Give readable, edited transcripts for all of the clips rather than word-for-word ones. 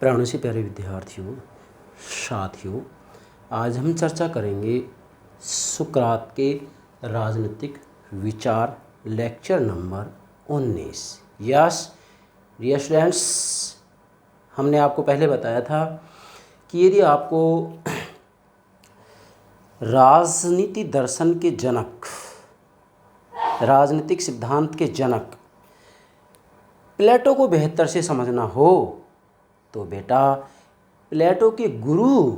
प्राणों से प्यारे विद्यार्थियों, साथियों, आज हम चर्चा करेंगे सुकरात के राजनीतिक विचार, lecture number 19। Yes dear students, हमने आपको पहले बताया था कि यदि आपको राजनीति दर्शन के जनक, राजनीतिक सिद्धांत के जनक प्लेटो को बेहतर से समझना हो तो बेटा प्लेटो के गुरु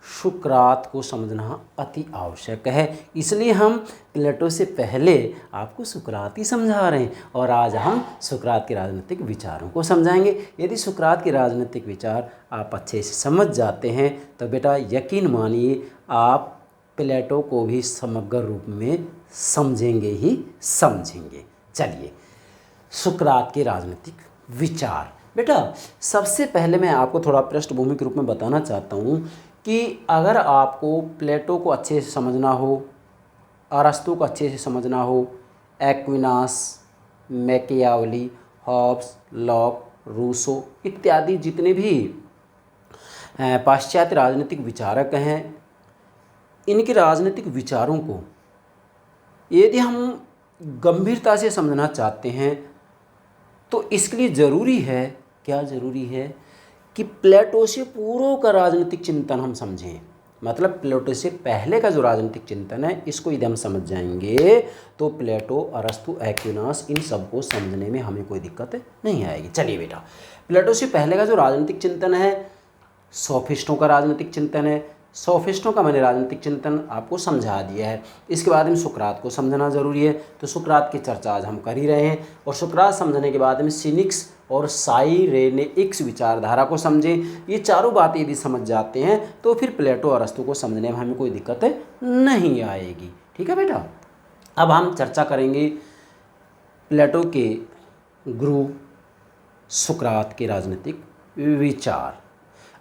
सुकरात को समझना अति आवश्यक है। इसलिए हम प्लेटो से पहले आपको सुकरात ही समझा रहे हैं और आज हम सुकरात के राजनीतिक विचारों को समझाएंगे। यदि सुकरात के राजनीतिक विचार आप अच्छे से समझ जाते हैं तो बेटा यकीन मानिए आप प्लेटो को भी समग्र रूप में समझेंगे ही समझेंगे। चलिए, सुकरात के राजनीतिक विचार। बेटा सबसे पहले मैं आपको थोड़ा पृष्ठभूमि के रूप में बताना चाहता हूँ कि अगर आपको प्लेटो को अच्छे से समझना हो, अरस्तु को अच्छे से समझना हो, Aquinas, Machiavelli, Hobbes, Locke, Rousseau इत्यादि जितने भी पाश्चात्य राजनीतिक विचारक हैं, इनके राजनीतिक विचारों को यदि हम गंभीरता से समझना चाहते हैं तो इसके लिए ज़रूरी है, क्या ज़रूरी है कि प्लेटो से पूर्व का राजनीतिक चिंतन हम समझें। मतलब प्लेटो से पहले का जो राजनीतिक चिंतन है इसको यदि हम समझ जाएंगे तो प्लेटो, अरस्तु, एक्विनास इन सबको समझने में हमें कोई दिक्कत नहीं आएगी। चलिए बेटा, प्लेटो से पहले का जो राजनीतिक चिंतन है सोफिस्टों का राजनीतिक चिंतन है। सोफिस्टों का मैंने राजनीतिक चिंतन आपको समझा दिया है। इसके बाद में सुकरात को समझना ज़रूरी है, तो सुकरात की चर्चा आज हम कर ही रहे हैं। और सुकरात समझने के बाद में सिनिक्स और साइरेनेइक्स विचारधारा को समझें। ये चारों बातें यदि समझ जाते हैं तो फिर प्लेटो और अरस्तु को समझने में हमें कोई दिक्कत नहीं आएगी। ठीक है बेटा, अब हम चर्चा करेंगे प्लेटो के गुरु सुकरात के राजनीतिक विचार।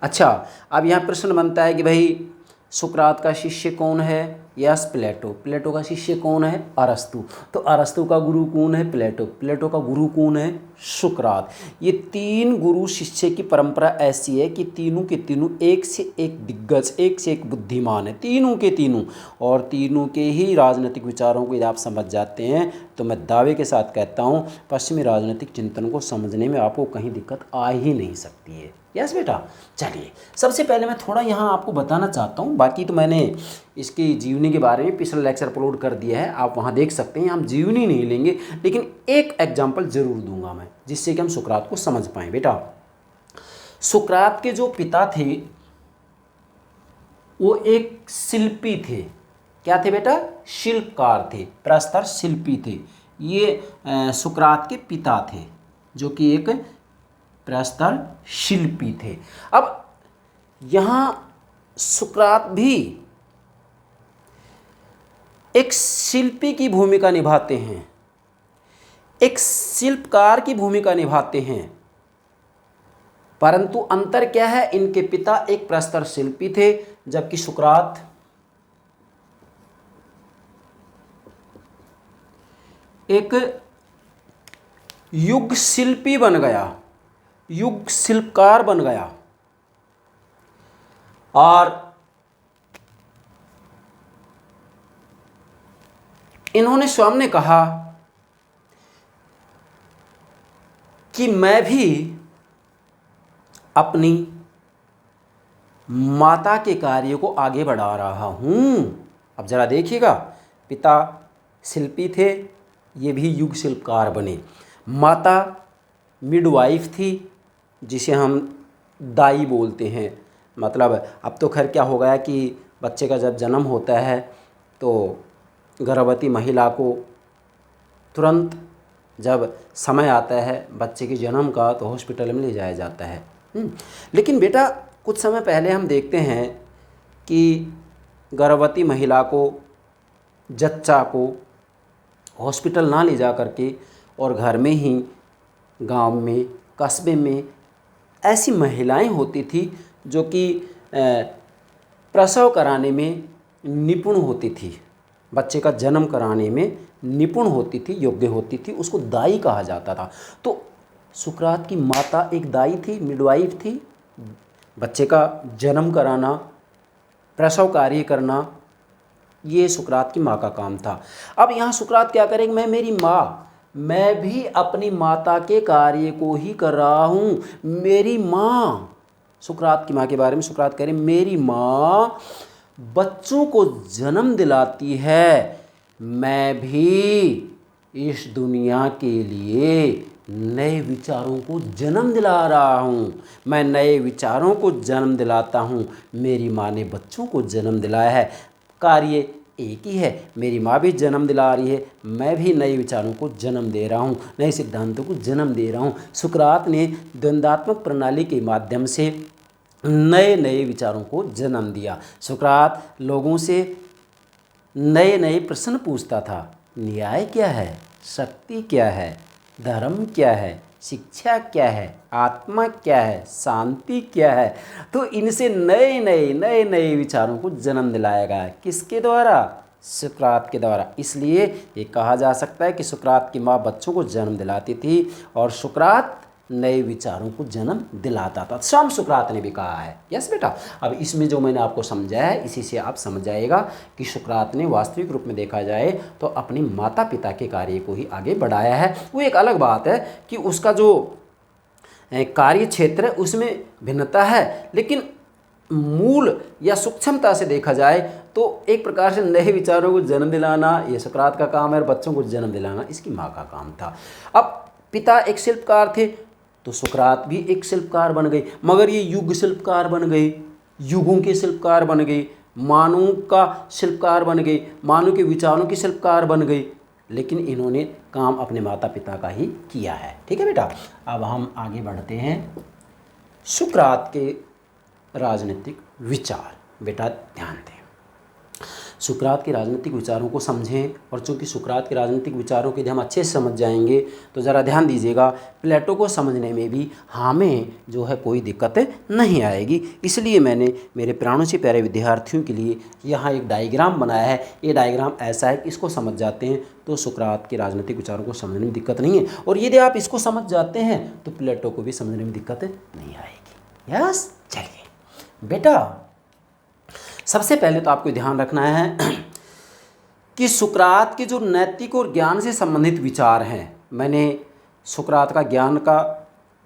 अच्छा, अब यहाँ प्रश्न बनता है कि भाई सुकरात का शिष्य कौन है? यस, प्लेटो। प्लेटो का शिष्य कौन है? अरस्तु। तो अरस्तु का गुरु कौन है? प्लेटो। प्लेटो का गुरु कौन है? सुकरात। ये तीन गुरु शिष्य की परंपरा ऐसी है कि तीनों के तीनों एक से एक दिग्गज, एक से एक बुद्धिमान है, तीनों के तीनों। और तीनों के ही राजनीतिक विचारों को यदि आप समझ जाते हैं तो मैं दावे के साथ कहता हूँ पश्चिमी राजनीतिक चिंतन को समझने में आपको कहीं दिक्कत आ ही नहीं सकती है। यस बेटा, चलिए सबसे पहले मैं थोड़ा यहाँ आपको बताना चाहता हूँ, बाकी तो मैंने इसकी जीवनी के बारे में पिछला लेक्चर अपलोड कर दिया है, आप वहाँ देख सकते हैं। हम जीवनी नहीं लेंगे लेकिन एक एग्जाम्पल ज़रूर दूंगा मैं, जिससे कि हम सुकरात को समझ पाएँ। बेटा सुकरात के जो पिता थे वो एक शिल्पी थे। क्या थे बेटा? शिल्पकार थे, प्रस्तर शिल्पी थे। ये सुकरात के पिता थे जो कि एक प्रस्तर शिल्पी थे। अब यहाँ सुकरात भी एक शिल्पी की भूमिका निभाते हैं, एक शिल्पकार की भूमिका निभाते हैं, परंतु अंतर क्या है? इनके पिता एक प्रस्तर शिल्पी थे जबकि सुकरात एक युग शिल्पी बन गया, युग शिल्पकार बन गया। और इन्होंने स्वयं ने कहा कि मैं भी अपनी माता के कार्य को आगे बढ़ा रहा हूँ। अब जरा देखिएगा, पिता शिल्पी थे, ये भी युग शिल्पकार बने। माता मिडवाइफ थी, जिसे हम दाई बोलते हैं। मतलब अब तो खैर क्या हो गया कि बच्चे का जब जन्म होता है तो गर्भवती महिला को तुरंत जब समय आता है बच्चे के जन्म का तो हॉस्पिटल में ले जाया जाता है। लेकिन बेटा कुछ समय पहले हम देखते हैं कि गर्भवती महिला को, जच्चा को हॉस्पिटल ना ले जा करके और घर में ही, गांव में, कस्बे में ऐसी महिलाएं होती थी जो कि प्रसव कराने में निपुण होती थी, बच्चे का जन्म कराने में निपुण होती थी, योग्य होती थी, उसको दाई कहा जाता था। तो सुकरात की माता एक दाई थी, मिडवाइफ थी, बच्चे का जन्म कराना, प्रसव कार्य करना, ये सुकरात की माँ का काम था। अब यहाँ सुकरात क्या करेंगे, मेरी माँ, मैं भी अपनी माता के कार्य को ही कर रहा हूँ। मेरी माँ, सुकरात की माँ के बारे में सुकरात कह रहे हैं, मेरी माँ बच्चों को जन्म दिलाती है, मैं भी इस दुनिया के लिए नए विचारों को जन्म दिला रहा हूँ। मैं नए विचारों को जन्म दिलाता हूँ, मेरी माँ ने बच्चों को जन्म दिलाया है। कार्य एक ही है, मेरी माँ भी जन्म दिला रही है, मैं भी नए विचारों को जन्म दे रहा हूँ, नए सिद्धांतों को जन्म दे रहा हूँ। सुकरात ने द्वंद्वात्मक प्रणाली के माध्यम से नए नए विचारों को जन्म दिया। सुकरात लोगों से नए नए प्रश्न पूछता था। न्याय क्या है, शक्ति क्या है, धर्म क्या है, शिक्षा क्या है, आत्मा क्या है, शांति क्या है। तो इनसे नए नए नए नए विचारों को जन्म दिलाया गया। किसके द्वारा? सुकरात के द्वारा। इसलिए ये कहा जा सकता है कि सुकरात की माँ बच्चों को जन्म दिलाती थी और सुकरात नए विचारों को जन्म दिलाता था। स्वयं सुकरात ने भी कहा है। यस बेटा, अब इसमें जो मैंने आपको समझाया है, इसी से आप समझ जाएगा कि सुकरात ने वास्तविक रूप में देखा जाए तो अपनी माता पिता के कार्य को ही आगे बढ़ाया है। वो एक अलग बात है कि उसका जो कार्य क्षेत्र है उसमें भिन्नता है, लेकिन मूल या सूक्ष्मता से देखा जाए तो एक प्रकार से नए विचारों को जन्म दिलाना ये सुकरात का काम है और बच्चों को जन्म दिलाना इसकी माँ का काम था। अब पिता एक शिल्पकार थे तो सुकरात भी एक शिल्पकार बन गए, मगर ये युग शिल्पकार बन गए, युगों के शिल्पकार बन गए, मानव का शिल्पकार बन गए, मानव के विचारों के शिल्पकार बन गए, लेकिन इन्होंने काम अपने माता पिता का ही किया है। ठीक है बेटा, अब हम आगे बढ़ते हैं। सुकरात के राजनीतिक विचार, बेटा ध्यान दें, सुकरात के राजनीतिक विचारों को समझें। और चूंकि सुकरात के राजनीतिक विचारों को यदि हम अच्छे से समझ जाएंगे तो ज़रा ध्यान दीजिएगा, प्लेटो को समझने में भी हमें जो है कोई दिक्कत नहीं आएगी। इसलिए मैंने मेरे प्राणों से प्यारे विद्यार्थियों के लिए यहाँ एक डायग्राम बनाया है। ये डायग्राम ऐसा है कि इसको समझ जाते हैं तो सुकरात के राजनीतिक विचारों को समझने में दिक्कत नहीं है, और यदि आप इसको समझ जाते हैं तो प्लेटो को भी समझने में दिक्कत नहीं आएगी। यस, चलिए बेटा, सबसे पहले तो आपको ध्यान रखना है कि सुकरात के जो नैतिक और ज्ञान से संबंधित विचार हैं, मैंने सुकरात का ज्ञान का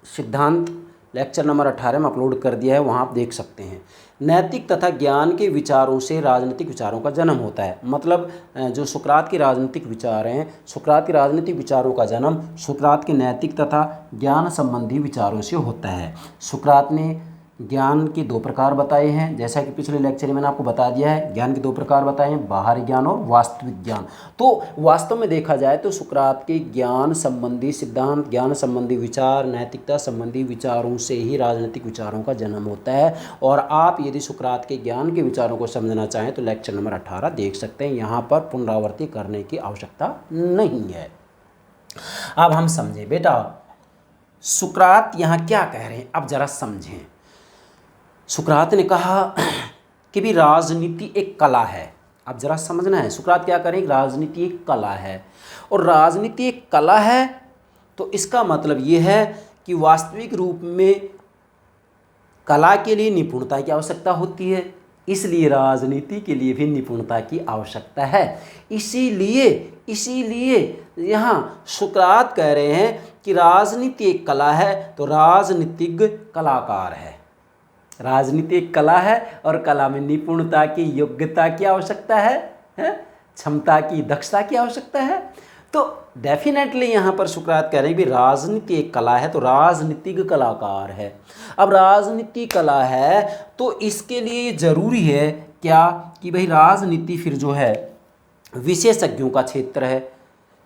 सिद्धांत लेक्चर नंबर 18 में अपलोड कर दिया है, वहाँ आप देख सकते हैं। नैतिक तथा ज्ञान के विचारों से राजनीतिक विचारों का जन्म होता है। मतलब जो सुकरात के राजनीतिक विचार हैं, सुकरात के राजनीतिक विचारों का जन्म सुकरात के नैतिक तथा ज्ञान संबंधी विचारों से होता है। सुकरात ने ज्ञान के दो प्रकार बताए हैं, जैसा कि पिछले लेक्चर में मैंने आपको बता दिया है। ज्ञान के दो प्रकार बताए हैं, बाहरी ज्ञान और वास्तविक ज्ञान। तो वास्तव में देखा जाए तो सुकरात के ज्ञान संबंधी सिद्धांत, ज्ञान संबंधी विचार, नैतिकता संबंधी विचारों से ही राजनीतिक विचारों का जन्म होता है। और आप यदि सुकरात के ज्ञान के विचारों को समझना चाहें तो लेक्चर नंबर 18 देख सकते हैं, यहाँ पर पुनरावृत्ति करने की आवश्यकता नहीं है। अब हम समझें बेटा, सुकरात यहाँ क्या कह रहे हैं, अब जरा समझें। सुकरात ने कहा कि भी राजनीति एक कला है। अब जरा समझना है, सुकरात क्या करें, राजनीति एक कला है, और राजनीति एक कला है तो इसका मतलब ये है कि वास्तविक रूप में कला के लिए निपुणता की आवश्यकता होती है, इसलिए राजनीति के लिए भी निपुणता की आवश्यकता है। इसीलिए यहाँ सुकरात कह रहे हैं कि राजनीति एक कला है तो राजनीतिज्ञ कलाकार है। राजनीति एक कला है और कला में निपुणता की, योग्यता की आवश्यकता है, क्षमता की, दक्षता की आवश्यकता है। तो डेफिनेटली यहाँ पर सुकरात कह रहे हैं कि राजनीति एक कला है तो राजनीतिज्ञ कलाकार है। अब राजनीति कला है तो इसके लिए जरूरी है क्या कि भाई राजनीति फिर जो है विशेषज्ञों का क्षेत्र है,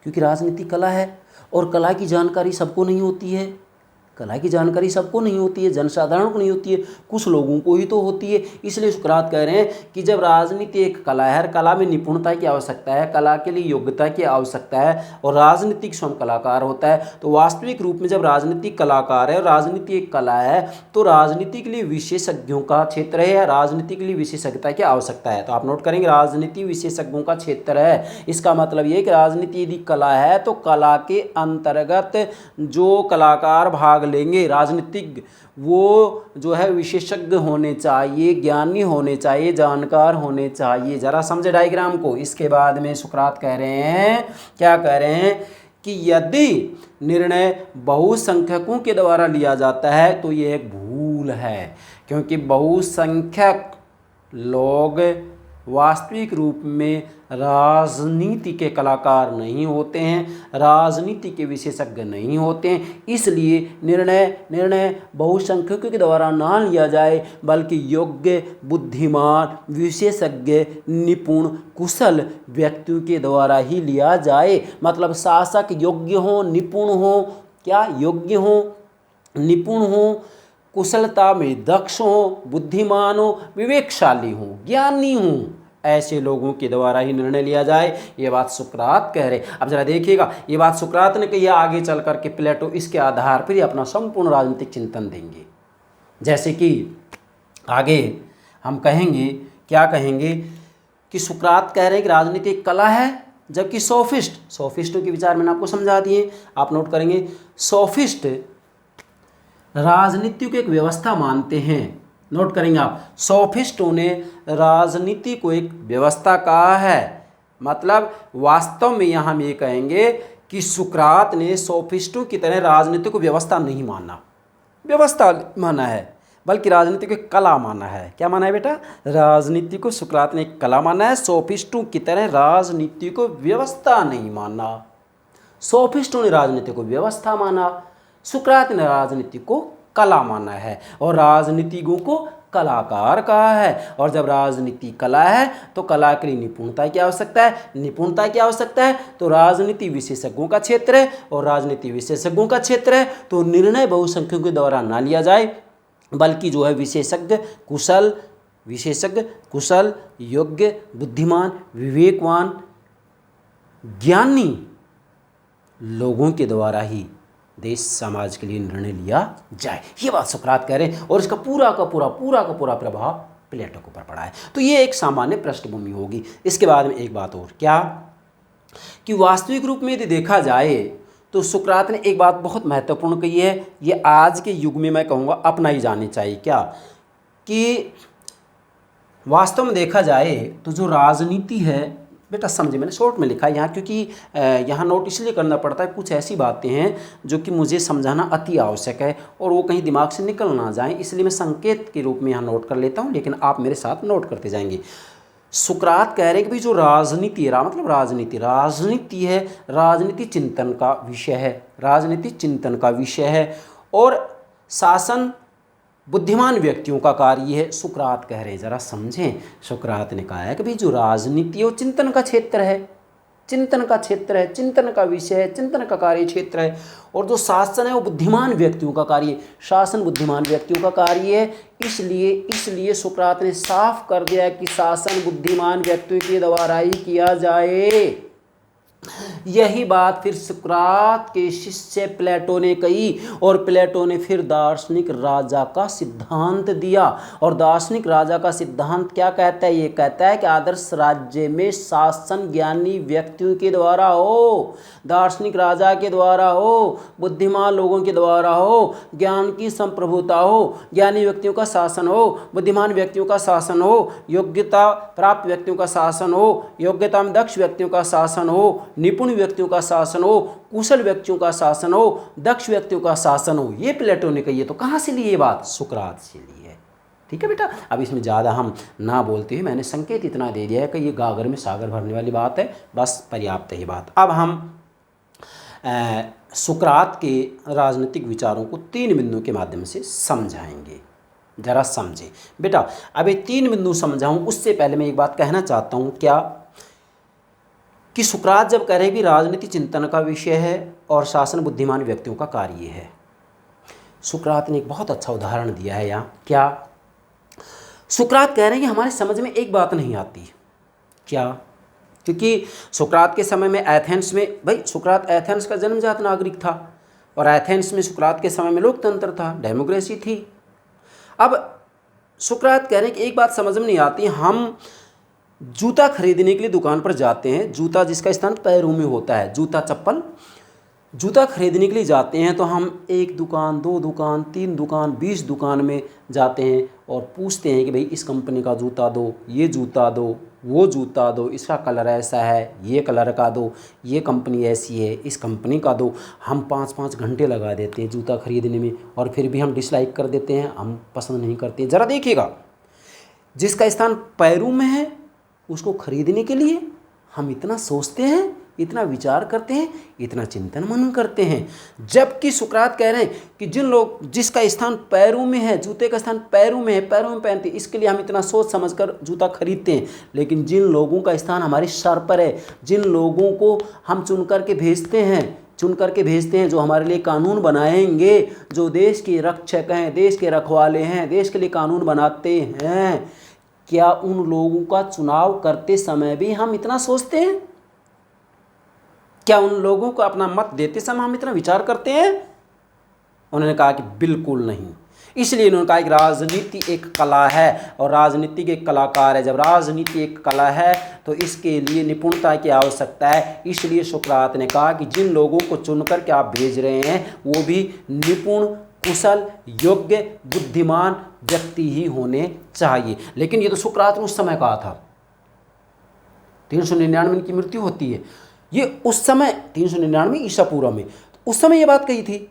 क्योंकि राजनीति कला है और कला की जानकारी सबको नहीं होती है। कला की जानकारी सबको नहीं होती है, जनसाधारण को नहीं होती है, कुछ लोगों को ही तो होती है। इसलिए सुकरात कह रहे हैं कि जब राजनीति एक कला है, कला में निपुणता की आवश्यकता है, कला के लिए योग्यता की आवश्यकता है और राजनीतिक स्वयं कलाकार होता है, तो वास्तविक रूप में जब राजनीतिक कलाकार है और राजनीति एक कला है तो राजनीति के लिए विशेषज्ञों का क्षेत्र है, राजनीति के लिए विशेषज्ञता की आवश्यकता है। तो आप नोट करेंगे, राजनीति विशेषज्ञों का क्षेत्र है। इसका मतलब ये कि राजनीति यदि कला है तो कला के अंतर्गत जो कलाकार भाग लेंगे, राजनीतिक वो जो है विशेषज्ञ होने चाहिए, ज्ञानी होने चाहिए, जानकार होने चाहिए। जरा समझे डायग्राम को। इसके बाद में सुकरात कह रहे हैं, क्या कह रहे हैं कि यदि निर्णय बहुसंख्यकों के द्वारा लिया जाता है तो ये एक भूल है, क्योंकि बहुसंख्यक लोग वास्तविक रूप में राजनीति के कलाकार नहीं होते हैं, राजनीति के विशेषज्ञ नहीं होते हैं। इसलिए निर्णय बहुसंख्यकों के द्वारा ना लिया जाए, बल्कि योग्य, बुद्धिमान, विशेषज्ञ, निपुण, कुशल व्यक्तियों के द्वारा ही लिया जाए। मतलब शासक योग्य हो, निपुण हो, क्या योग्य हो, निपुण हो, कुशलता में दक्ष हो, बुद्धिमान हो, विवेकशाली हो, ज्ञानी हो, ऐसे लोगों के द्वारा ही निर्णय लिया जाए। ये बात सुकरात कह रहे। अब जरा देखिएगा, ये बात सुकरात ने कही, आगे चल करके प्लेटो इसके आधार पर ही अपना संपूर्ण राजनीतिक चिंतन देंगे। जैसे कि आगे हम कहेंगे, क्या कहेंगे कि सुकरात कह रहे हैं कि राजनीति एक कला है, जबकि सोफिस्टों के विचार मैंने आपको समझा दिए, आप नोट करेंगे। सोफिस्ट राजनीति को एक व्यवस्था मानते हैं, नोट करेंगे आप। सोफिस्टों ने राजनीति को एक व्यवस्था कहा है। मतलब वास्तव में यहाँ हम ये कहेंगे कि सुकरात ने सोफिस्टों की तरह राजनीति को व्यवस्था नहीं माना, व्यवस्था माना है, बल्कि राजनीति को एक कला माना है। क्या माना है बेटा? राजनीति को सुकरात ने एक कला माना है, सोफिस्टों की तरह राजनीति को व्यवस्था नहीं माना। सोफिस्टों ने राजनीति को व्यवस्था माना, सुकरात ने राजनीति को कला माना है, और राजनीतिज्ञों को कलाकार कहा है। और जब राजनीति कला है तो कला के लिए निपुणता की आवश्यकता है। निपुणता की आवश्यकता है तो राजनीति विशेषज्ञों का क्षेत्र है, और राजनीति विशेषज्ञों का क्षेत्र है तो निर्णय बहुसंख्यकों के द्वारा ना लिया जाए, बल्कि जो है विशेषज्ञ कुशल, योग्य, बुद्धिमान, विवेकवान, ज्ञानी लोगों के द्वारा ही देश समाज के लिए निर्णय लिया जाए। ये बात सुकरात कह रहे हैं, और इसका पूरा का पूरा प्रभाव प्लेटो के ऊपर पड़ा है। तो ये एक सामान्य पृष्ठभूमि होगी। इसके बाद में एक बात और, क्या कि वास्तविक रूप में यदि देखा जाए तो सुकरात ने एक बात बहुत महत्वपूर्ण कही है, ये आज के युग में मैं कहूँगा अपनाई जानी चाहिए। क्या कि वास्तव में देखा जाए तो जो राजनीति है, बेटा समझे, मैंने शॉर्ट में लिखा है यहाँ, क्योंकि यहाँ नोट इसलिए करना पड़ता है, कुछ ऐसी बातें हैं जो कि मुझे समझाना अति आवश्यक है और वो कहीं दिमाग से निकल ना जाए, इसलिए मैं संकेत के रूप में यहाँ नोट कर लेता हूँ, लेकिन आप मेरे साथ नोट करते जाएंगे। सुकरात कह रहे हैं कि भाई जो राजनीति है, मतलब राजनीति है, राजनीति चिंतन का विषय है, राजनीति चिंतन का विषय है, और शासन बुद्धिमान व्यक्तियों का कार्य है। सुकरात कह रहे हैं, जरा समझें, सुकरात ने कहा है कि भाई जो राजनीति है वो चिंतन का क्षेत्र है, चिंतन का विषय है, चिंतन का कार्य क्षेत्र है, और जो शासन है वो बुद्धिमान व्यक्तियों का कार्य है, शासन बुद्धिमान व्यक्तियों का कार्य है। इसलिए सुकरात ने साफ कर दिया है कि शासन बुद्धिमान व्यक्तियों के द्वारा ही किया जाए। यही बात फिर सुकरात के शिष्य प्लेटो ने कही, और प्लेटो ने फिर दार्शनिक राजा का सिद्धांत दिया। और दार्शनिक राजा का सिद्धांत क्या कहता है? ये कहता है कि आदर्श राज्य में शासन ज्ञानी व्यक्तियों के द्वारा हो, दार्शनिक राजा के द्वारा हो, बुद्धिमान लोगों के द्वारा हो, ज्ञान की संप्रभुता हो, ज्ञानी व्यक्तियों का शासन हो, बुद्धिमान व्यक्तियों का शासन हो, योग्यता प्राप्त व्यक्तियों का शासन हो, योग्यता में दक्ष व्यक्तियों का शासन हो, निपुण व्यक्तियों का शासन हो, कुशल व्यक्तियों का शासन हो, दक्ष व्यक्तियों का शासन हो। ये प्लेटो ने कही है। तो कहाँ से ली ये बात? सुकरात से ली है। ठीक है बेटा, अब इसमें ज़्यादा हम ना बोलते हुए मैंने संकेत इतना दे दिया है कि ये गागर में सागर भरने वाली बात है, बस पर्याप्त है ये बात। अब हम सुकरात के राजनीतिक विचारों को 3 बिंदुओं के माध्यम से समझाएंगे। जरा समझें बेटा, अब ये 3 बिंदु समझाऊँ उससे पहले मैं एक बात कहना चाहता हूँ, क्या कि सुकरात जब कह रहे हैं कि राजनीति चिंतन का विषय है और शासन बुद्धिमान व्यक्तियों का कार्य है, सुकरात ने एक बहुत अच्छा उदाहरण दिया है यहाँ। क्या सुकरात कह रहे हैं कि हमारे समझ में एक बात नहीं आती। क्या? क्योंकि सुकरात के समय में एथेंस में, भाई सुकरात एथेंस का जन्मजात नागरिक था, और एथेंस में सुकरात के समय में लोकतंत्र था, डेमोक्रेसी थी। अब सुकरात कह रहे हैं कि एक बात समझ में नहीं आती, हम जूता खरीदने के लिए दुकान पर जाते हैं, जूता जिसका स्थान पैरों में होता है, जूता चप्पल, जूता खरीदने के लिए जाते हैं तो हम एक दुकान, दो दुकान, तीन दुकान, 20 दुकान में जाते हैं और पूछते हैं कि भाई इस कंपनी का जूता दो, ये जूता दो, वो जूता दो, इसका कलर ऐसा है, ये कलर का दो, ये कंपनी ऐसी है, इस कंपनी का दो। हम 5-5 घंटे लगा देते हैं जूता खरीदने में और फिर भी हम डिसलाइक कर देते हैं, हम पसंद नहीं करते। ज़रा देखिएगा, जिसका स्थान पैरों में है उसको खरीदने के लिए हम इतना सोचते हैं, इतना विचार करते हैं, इतना चिंतन मनन करते हैं। जबकि सुकरात कह रहे हैं कि जिसका स्थान पैरों में है, जूते का स्थान पैरों में है, पैरों में पहनते हैं, इसके लिए हम इतना सोच समझकर जूता खरीदते हैं। लेकिन जिन लोगों का स्थान हमारे सर पर है, जिन लोगों को हम चुन करके भेजते हैं, जो हमारे लिए कानून बनाएंगे, जो देश के रक्षक हैं, देश के रखवाले हैं, देश के लिए कानून बनाते हैं, क्या उन लोगों का चुनाव करते समय भी हम इतना सोचते हैं? क्या उन लोगों को अपना मत देते समय हम इतना विचार करते हैं? उन्होंने कहा कि बिल्कुल नहीं। इसलिए उन्होंने कहा कि राजनीति एक कला है और राजनीति एक कलाकार है। जब राजनीति एक कला है तो इसके लिए निपुणता की आवश्यकता है। इसलिए सुकरात ने कहा कि जिन लोगों को चुनकर के आप भेज रहे हैं वो भी निपुण, कुशल, योग्य, बुद्धिमान व्यक्ति ही होने चाहिए। लेकिन ये तो सुकरात ने उस समय कहा था, 399 की मृत्यु होती है, ये उस समय 399 ईसा पूर्व में, उस समय ये बात कही थी।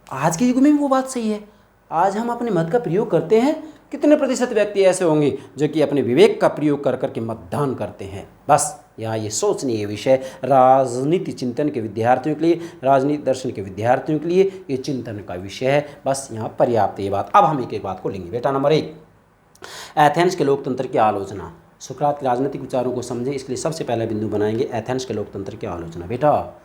आज के युग में भी वो बात सही है। आज हम अपने मत का प्रयोग करते हैं, कितने प्रतिशत व्यक्ति ऐसे होंगे जो कि अपने विवेक का प्रयोग कर करके मतदान करते हैं? बस यहाँ ये सोचनीय विषय राजनीति चिंतन के विद्यार्थियों के लिए, राजनीति दर्शन के विद्यार्थियों के लिए ये चिंतन का विषय है। बस यहाँ पर्याप्त ये बात। अब हम एक एक बात को लेंगे। बेटा नंबर 1, एथेंस के लोकतंत्र की आलोचना। सुकरात के राजनीतिक विचारों को समझें, इसके लिए सबसे पहला बिंदु बनाएंगे एथेंस के लोकतंत्र की आलोचना। बेटा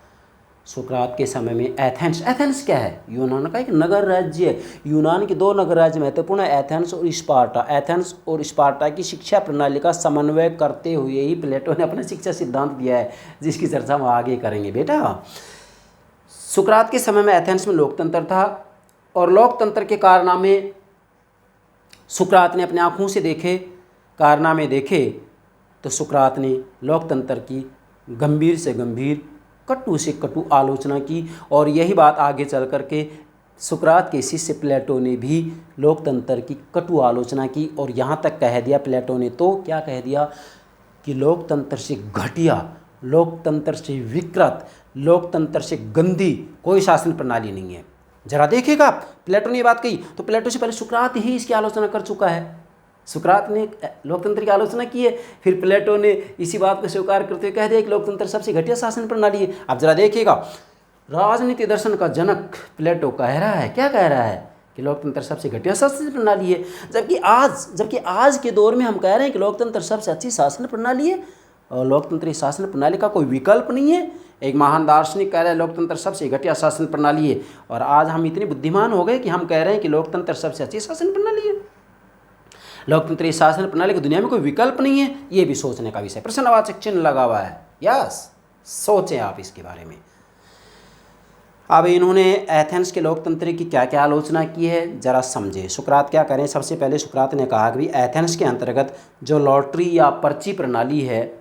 सुकरात के समय में एथेंस क्या है? यूनान का एक नगर राज्य है। यूनान के 2 नगर राज्य महत्वपूर्ण है, एथेंस और स्पार्टा। एथेंस और स्पार्टा की शिक्षा प्रणाली का समन्वय करते हुए ही प्लेटो ने अपना शिक्षा सिद्धांत दिया है, जिसकी चर्चा हम आगे करेंगे। बेटा सुकरात के समय में एथेंस में लोकतंत्र था और लोकतंत्र के कारनामे सुकरात ने अपने आँखों से देखे, कारनामे देखे, तो सुकरात ने लोकतंत्र की गंभीर से गंभीर, कटु से कटु आलोचना की। और यही बात आगे चल कर के सुकरात के शिष्य प्लेटो ने भी लोकतंत्र की कटु आलोचना की। और यहाँ तक कह दिया प्लेटो ने, तो क्या कह दिया कि लोकतंत्र से घटिया, लोकतंत्र से विकृत, लोकतंत्र से गंदी कोई शासन प्रणाली नहीं है। जरा देखिएगा, प्लेटो ने ये बात कही तो प्लेटो से पहले सुकरात ही इसकी आलोचना कर चुका है। सुकरात ने लोकतंत्र की आलोचना की है, फिर प्लेटो ने इसी बात को स्वीकार करते हुए कह दिया कि लोकतंत्र सबसे घटिया शासन प्रणाली है। अब जरा देखिएगा, राजनीति दर्शन का जनक प्लेटो कह रहा है, क्या कह रहा है कि लोकतंत्र सबसे घटिया शासन प्रणाली है, जबकि आज के दौर में हम कह रहे हैं कि लोकतंत्र सबसे अच्छी शासन प्रणाली है और लोकतंत्री शासन प्रणाली का कोई विकल्प नहीं है। एक महान दार्शनिक कह रहा है लोकतंत्र सबसे घटिया शासन प्रणाली है, और आज हम इतने बुद्धिमान हो गए कि हम कह रहे हैं कि लोकतंत्र सबसे अच्छी शासन प्रणाली है। लोकतंत्री शासन प्रणाली की दुनिया में कोई विकल्प नहीं है, ये भी सोचने का विषय। प्रश्नवाचक चिन्ह लगा हुआ है, यस, सोचें आप इसके बारे में। अब इन्होंने एथेंस के लोकतंत्र की क्या क्या आलोचना की है, जरा समझे। सुकरात क्या करें? सबसे पहले सुकरात ने कहा कि एथेंस के अंतर्गत जो लॉटरी या पर्ची प्रणाली है,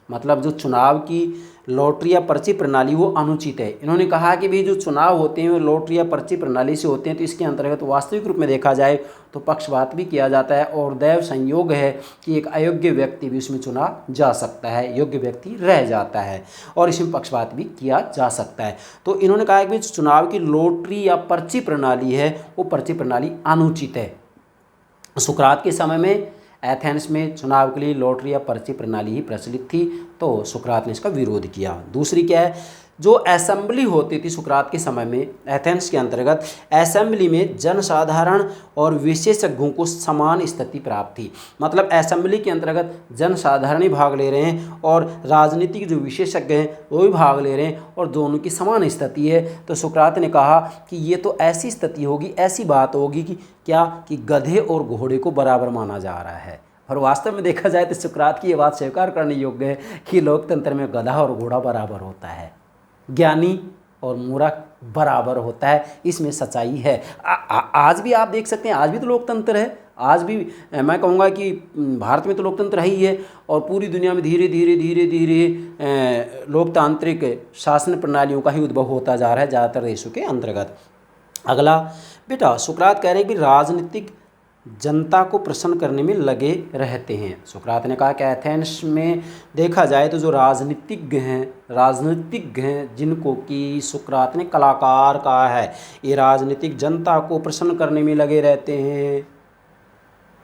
मतलब जो चुनाव की लॉटरी या पर्ची प्रणाली, वो अनुचित है। इन्होंने कहा कि भाई जो चुनाव होते हैं वो लॉटरी या पर्ची प्रणाली से होते हैं, तो इसके अंतर्गत वास्तविक रूप में देखा जाए तो पक्षपात भी किया जाता है और दैव संयोग है कि एक अयोग्य व्यक्ति भी उसमें चुना जा सकता है, योग्य व्यक्ति रह जाता है, और इसमें पक्षपात भी किया जा सकता है। तो इन्होंने कहा कि चुनाव की लॉटरी या पर्ची प्रणाली है वो पर्ची प्रणाली अनुचित है। सुकरात के समय में एथेंस में चुनाव के लिए लॉटरी या पर्ची प्रणाली ही प्रचलित थी, तो सुकरात ने इसका विरोध किया। दूसरी क्या है, जो असेंबली होती थी सुकरात के समय में एथेंस के अंतर्गत, असेंबली में जनसाधारण और विशेषज्ञों को समान स्थिति प्राप्त थी। मतलब असेंबली के अंतर्गत जनसाधारण ही भाग ले रहे हैं और राजनीतिक जो विशेषज्ञ हैं वो भी भाग ले रहे हैं और दोनों की समान स्थिति है। तो सुकरात ने कहा कि ये तो ऐसी स्थिति होगी, ऐसी बात होगी कि क्या कि गधे और घोड़े को बराबर माना जा रहा है। और वास्तव में देखा जाए तो सुकरात की ये बात स्वीकार करने योग्य है कि लोकतंत्र में गधा और घोड़ा बराबर होता है, ज्ञानी और मूर्ख बराबर होता है, इसमें सच्चाई है। आज भी आप देख सकते हैं, आज भी तो लोकतंत्र है, आज भी मैं कहूँगा कि भारत में तो लोकतंत्र है ही है, और पूरी दुनिया में धीरे धीरे धीरे धीरे लोकतांत्रिक शासन प्रणालियों का ही उद्भव होता जा रहा है ज़्यादातर देशों के अंतर्गत। अगला बेटा, सुकरात कह रहे हैं कि राजनीतिक जनता को प्रसन्न करने में लगे रहते हैं। सुकरात ने कहा कि एथेंस में देखा जाए तो जो राजनीतिज्ञ हैं जिनको कि सुकरात ने कलाकार कहा है, ये राजनीतिक जनता को प्रसन्न करने में लगे रहते हैं।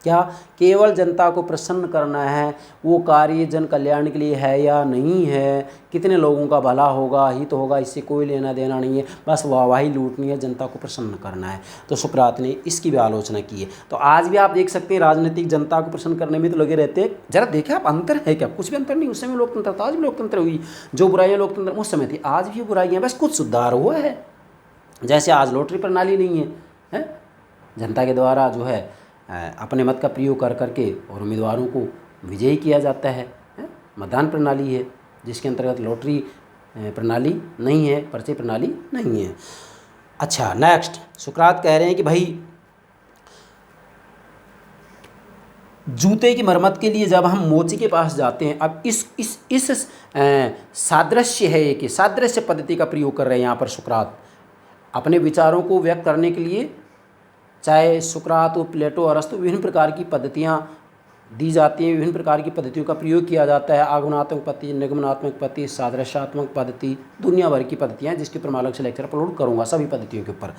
क्या केवल जनता को प्रसन्न करना है, वो कार्य जन कल्याण के लिए है या नहीं है, कितने लोगों का भला होगा, हित होगा, इससे कोई लेना देना नहीं है, बस वाहवाही लूटनी है, जनता को प्रसन्न करना है। तो सुकरात ने इसकी भी आलोचना की है। तो आज भी आप देख सकते हैं राजनीतिक जनता को प्रसन्न करने में तो लगे रहते हैं। जरा देखें आप, अंतर है क्या? कुछ भी अंतर नहीं। उस समय लोकतंत्र था, आज भी लोकतंत्र हुई। जो बुराइयाँ लोकतंत्र उस समय थी, आज भी बुराइयाँ, बस कुछ सुधार हुआ है। जैसे आज लॉटरी प्रणाली नहीं है, जनता के द्वारा जो है अपने मत का प्रयोग कर करके और उम्मीदवारों को विजयी किया जाता है। मतदान प्रणाली है जिसके अंतर्गत लॉटरी प्रणाली नहीं है, पर्ची प्रणाली नहीं है। अच्छा, नेक्स्ट सुकरात कह रहे हैं कि भाई जूते की मरम्मत के लिए जब हम मोची के पास जाते हैं, अब इस सादृश्य है कि सादृश्य पद्धति का प्रयोग कर रहे हैं यहाँ पर सुकरात अपने विचारों को व्यक्त करने के लिए। चाहे सुकरात, प्लेटो, अरस्तु, विभिन्न प्रकार की पद्धतियाँ दी जाती हैं, विभिन्न प्रकार की पद्धतियों का प्रयोग किया जाता है। आगमनात्मक पद्धति, निगमनात्मक पद्धति, सादृश्यात्मक पद्धति, दुनिया भर की पद्धतियाँ जिसके ऊपर मैं अलग से लेक्चर अपलोड करूँगा सभी पद्धतियों के ऊपर।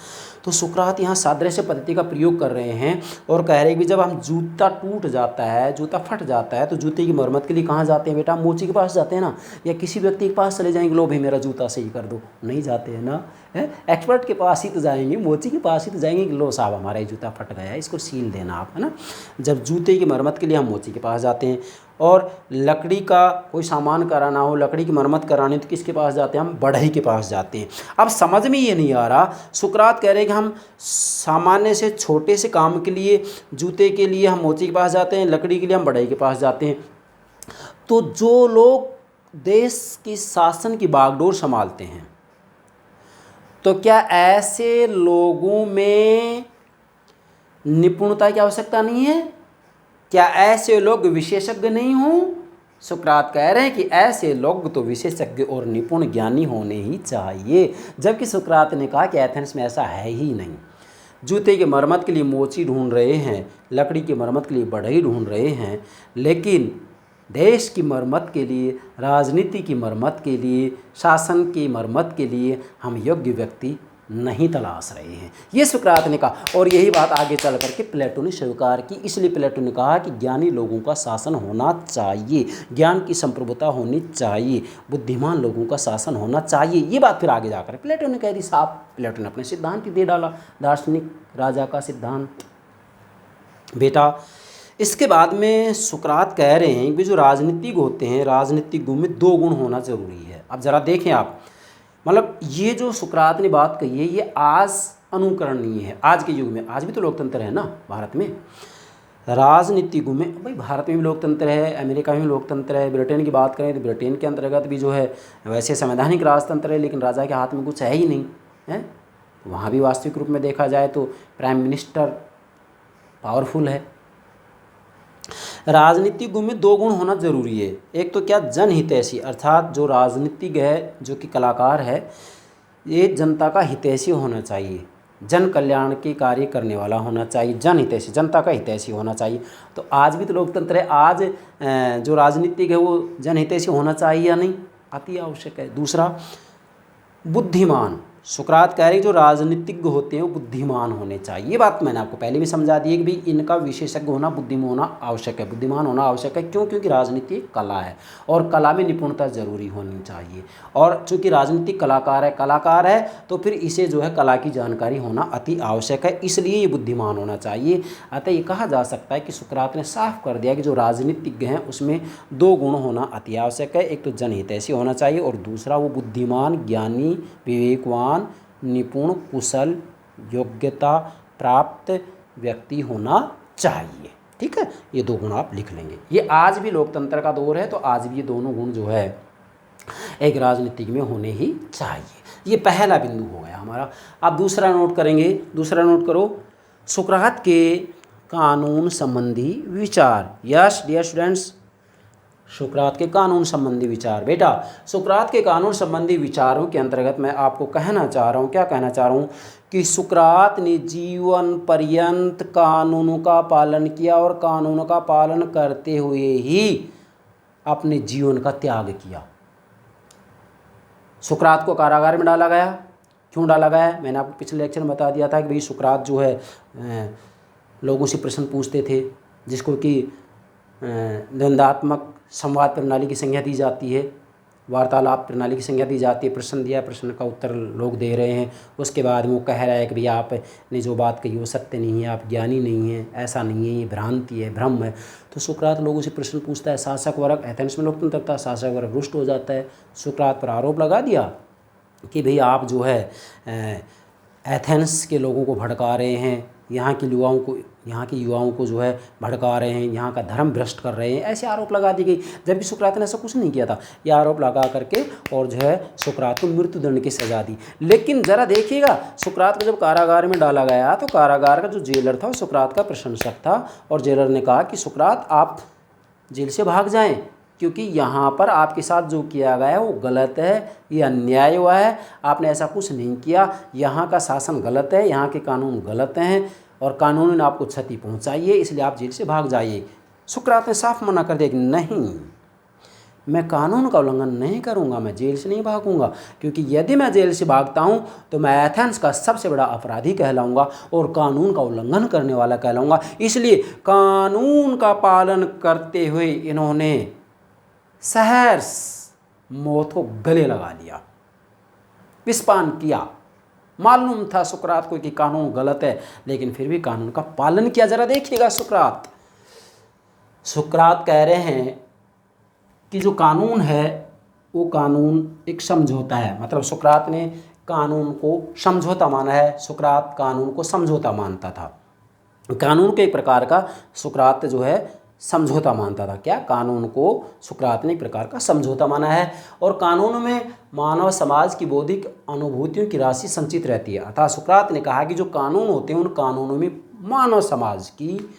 तो सुकरात यहाँ सादृश्य पद्धति का प्रयोग कर रहे हैं और कह रहे हैं कि जब हम जूता टूट जाता है, जूता फट जाता है, तो जूते की मरम्मत के लिए कहाँ जाते हैं बेटा? मोची के पास जाते हैं ना, या किसी व्यक्ति के पास चले जाएंगे, लो भाई मेरा जूता सही कर दो? नहीं जाते हैं ना, एक्सपर्ट के पास ही तो जाएंगे, मोची के पास ही तो जाएंगे कि लो साहब हमारा ये जूता फट गया है, इसको सील देना आप, है ना। जब जूते की मरम्मत के लिए हम मोची के पास जाते हैं। और लकड़ी का कोई सामान कराना हो, लकड़ी की मरम्मत करानी, तो किसके पास जाते हैं? हम बढ़ई के पास जाते हैं। अब समझ में ये नहीं आ रहा, सुकरात कह रहे हैं कि हम सामान्य से छोटे से काम के लिए, जूते के लिए हम मोची के पास जाते हैं, लकड़ी के लिए हम बढ़ई के पास जाते हैं। तो जो लोग देश की शासन की बागडोर संभालते हैं, तो क्या ऐसे लोगों में निपुणता की आवश्यकता नहीं है? क्या ऐसे लोग विशेषज्ञ नहीं हों? सुकरात कह रहे हैं कि ऐसे लोग तो विशेषज्ञ और निपुण ज्ञानी होने ही चाहिए, जबकि सुकरात ने कहा कि एथेंस में ऐसा है ही नहीं। जूते की मरम्मत के लिए मोची ढूंढ रहे हैं, लकड़ी की मरम्मत के लिए बढ़ई ढूंढ रहे हैं, लेकिन देश की मरम्मत के लिए, राजनीति की मरम्मत के लिए, शासन की मरम्मत के लिए हम योग्य व्यक्ति नहीं तलाश रहे हैं, ये सुकरात ने कहा। और यही बात आगे चल करके प्लेटो ने स्वीकार की। इसलिए प्लेटो ने कहा कि ज्ञानी लोगों का शासन होना चाहिए, ज्ञान की संप्रभुता होनी चाहिए, बुद्धिमान लोगों का शासन होना चाहिए। ये बात फिर आगे जाकर प्लेटो ने कह दी साफ। प्लेटो ने अपने सिद्धांत ही दे डाला, दार्शनिक राजा का सिद्धांत बेटा। इसके बाद में सुकरात कह रहे हैं कि जो राजनीतिज्ञ होते हैं, राजनीतिज्ञों में दो गुण होना जरूरी है। अब जरा देखें आप, मतलब ये जो सुकरात ने बात कही है ये आज अनुकरणीय है, आज के युग में। आज भी तो लोकतंत्र है ना भारत में, राजनीतिज्ञों में। भाई भारत में भी लोकतंत्र है, अमेरिका में भी लोकतंत्र है, ब्रिटेन की बात करें तो ब्रिटेन के अंतर्गत भी जो है वैसे संवैधानिक राजतंत्र है, लेकिन राजा के हाथ में कुछ है ही नहीं है। वहाँ भी वास्तविक रूप में देखा जाए तो प्राइम मिनिस्टर पावरफुल है। राजनीतिज्ञों में दो गुण होना जरूरी है। एक तो क्या? जनहितैषी, अर्थात जो राजनीतिज्ञ है, जो कि कलाकार है, ये जनता का हितैषी होना चाहिए, जन कल्याण के कार्य करने वाला होना चाहिए, जनहितैषी, जनता का हितैषी होना चाहिए। तो आज भी तो लोकतंत्र है, आज जो राजनीतिज्ञ है वो जनहितैषी होना चाहिए या नहीं? अति आवश्यक है। दूसरा, बुद्धिमान। सुकरात कह रहे हैं जो राजनीतिज्ञ होते हैं वो बुद्धिमान होने चाहिए। ये बात मैंने आपको पहले भी समझा दी है कि भाई इनका विशेषज्ञ होना, बुद्धिमान होना आवश्यक है, बुद्धिमान होना आवश्यक है। क्यों? क्योंकि राजनीति एक कला है और कला में निपुणता जरूरी होनी चाहिए। और चूँकि राजनीतिक कलाकार है तो फिर इसे जो है कला की जानकारी होना अति आवश्यक है, इसलिए ये बुद्धिमान होना चाहिए। अतः ये कहा जा सकता है कि सुकरात ने साफ कर दिया कि जो राजनीतिज्ञ हैं उसमें दो गुण होना अति आवश्यक है। एक तो जनहितैषी होना चाहिए और दूसरा वो बुद्धिमान, ज्ञानी, विवेकवान, निपुण, कुशल, योग्यता प्राप्त व्यक्ति होना चाहिए। ठीक है, ये दो गुण आप लिख लेंगे। ये आज भी लोकतंत्र का दौर है तो आज भी ये दोनों गुण जो है एक राजनीतिक में होने ही चाहिए। ये पहला बिंदु हो गया हमारा। अब दूसरा नोट करेंगे, दूसरा नोट करो, सुकरात के कानून संबंधी विचार। यस डियर स्टूडेंट्स, सुकरात के कानून संबंधी विचार। बेटा सुकरात के कानून संबंधी विचारों के अंतर्गत मैं आपको कहना चाह रहा हूँ, क्या कहना चाह रहा हूँ कि सुकरात ने जीवन पर्यंत कानूनों का पालन किया और कानूनों का पालन करते हुए ही अपने जीवन का त्याग किया। सुकरात को कारागार में डाला गया। क्यों डाला गया? मैंने आपको पिछले लेक्चर में बता दिया था कि भाई सुकरात जो है लोगों से प्रश्न पूछते थे, जिसको कि द्वंद्वात्मक संवाद प्रणाली की संज्ञा दी जाती है, वार्तालाप प्रणाली की संज्ञा दी जाती है। प्रश्न दिया, प्रश्न का उत्तर लोग दे रहे हैं, उसके बाद वो कह रहा है कि भैया आपने जो बात कही वो सत्य नहीं है, आप ज्ञानी नहीं हैं, ऐसा नहीं है, ये भ्रांति है, भ्रम है। तो सुकरात लोगों से प्रश्न पूछता है। शासक वर्ग, एथेंस में लोकतंत्र था, शासक वर्ग रुष्ट हो जाता है। सुकरात पर आरोप लगा दिया कि भैया आप जो है एथेंस के लोगों को भड़का रहे हैं, यहाँ के युवाओं को जो है भड़का रहे हैं, यहाँ का धर्म भ्रष्ट कर रहे हैं, ऐसे आरोप लगा दी गई। जबकि सुकरात ने ऐसा कुछ नहीं किया था। ये आरोप लगा करके और जो है सुकरात को मृत्युदंड की सज़ा दी। लेकिन ज़रा देखिएगा, सुकरात को जब कारागार में डाला गया तो कारागार का जो जेलर था वो सुकरात का प्रशंसक था, और जेलर ने कहा कि सुकरात आप जेल से भाग जाएं, क्योंकि यहाँ पर आपके साथ जो किया गया है वो गलत है, ये अन्याय हुआ है, आपने ऐसा कुछ नहीं किया, यहाँ का शासन गलत है, यहाँ के कानून गलत हैं और कानून ने आपको क्षति पहुँचाई है, इसलिए आप जेल से भाग जाइए। सुकरात ने साफ मना कर दिया कि नहीं, मैं कानून का उल्लंघन नहीं करूँगा, मैं जेल से नहीं भागूंगा, क्योंकि यदि मैं जेल से भागता हूँ तो मैं एथेंस का सबसे बड़ा अपराधी कहलाऊँगा और कानून का उल्लंघन करने वाला कहलाऊँगा। इसलिए कानून का पालन करते हुए इन्होंने सहर्ष मौत को गले लगा लिया, विषपान किया। मालूम था सुकरात को कि कानून गलत है, लेकिन फिर भी कानून का पालन किया। जरा देखिएगा, सुकरात कह रहे हैं कि जो कानून है वो कानून एक समझौता है। मतलब सुकरात ने कानून को समझौता माना है। सुकरात कानून को समझौता मानता था। कानून के एक प्रकार का सुकरात जो है समझौता मानता था। क्या? कानून को सुकरात ने एक प्रकार का समझौता माना है। और कानून में मानव समाज की बौद्धिक अनुभूतियों की राशि संचित रहती है। अतः सुकरात ने कहा कि जो कानून होते हैं उन कानूनों में मानव समाज की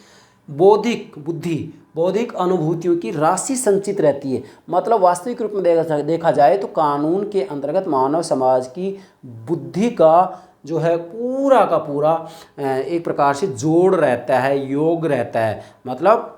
बौद्धिक अनुभूतियों की राशि संचित रहती है। मतलब वास्तविक रूप में देखा जाए तो कानून के अंतर्गत मानव समाज की बुद्धि का जो है पूरा का पूरा एक प्रकार से जोड़ रहता है, योग रहता है। मतलब